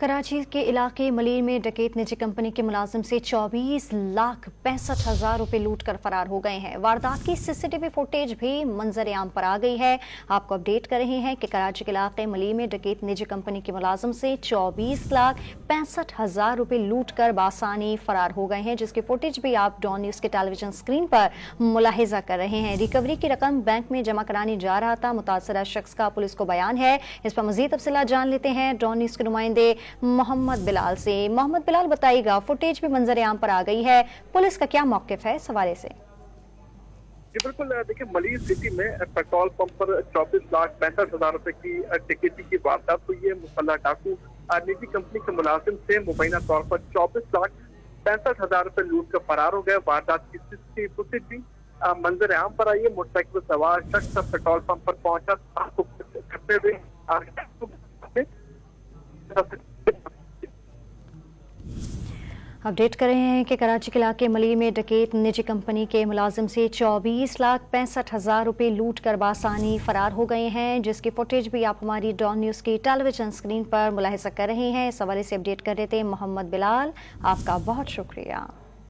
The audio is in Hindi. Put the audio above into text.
कराची के इलाके मलीर में डकैत निजी कंपनी के मुलाजिम से 24,65,हजार रुपए लूट कर फरार हो गए हैं। वारदात की सीसीटीवी फुटेज भी मंजर आम पर आ गई है। आपको अपडेट कर रहे हैं कि कराची के इलाके मलीर में डकैत निजी कंपनी के मुलाजिम से 24,65,हजार रुपए लूट कर बासानी फरार हो गए हैं, जिसकी फुटेज भी आप डॉन न्यूज के टेलीविजन स्क्रीन पर मुलाहिजा कर रहे हैं। रिकवरी की रकम बैंक में जमा कराने जा रहा था। मुतासरा शख्स का पुलिस को बयान है। इस पर मजीद तफसीलात जान लेते हैं डॉन न्यूज के नुमाइंदे मोहम्मद बिलाल से। मोहम्मद बिलाल, बताइएगा, फुटेज भी मंजर आम पर आ गई है, पुलिस का क्या मौकिफ है इस हवाले से? जी बिल्कुल, देखिए मलीर सिटी में पेट्रोल पंप पर 24,65,हजार रुपए की डकैती की वारदात हुई है। मुसल्लह डाकू निजी कंपनी के मुलाजिम से मुबैना तौर पर 24,65,हजार रुपए लूट कर फरार हो गए। वारदात की सीसीटीवी फुटेज भी मंजर आम पर आई है। मोटरसाइकिल सवार शख्स पेट्रोल पंप पर पहुंचा करते हुए अपडेट कर रहे हैं कि कराची के इलाके मलीर में डकैत निजी कंपनी के मुलाजिम से 24,65,हजार रुपए लूट कर बासानी फरार हो गए हैं, जिसकी फुटेज भी आप हमारी डॉन न्यूज की टेलीविजन स्क्रीन पर मुलाहिजा कर रहे हैं। इस हवाले से अपडेट कर रहे थे मोहम्मद बिलाल, आपका बहुत शुक्रिया।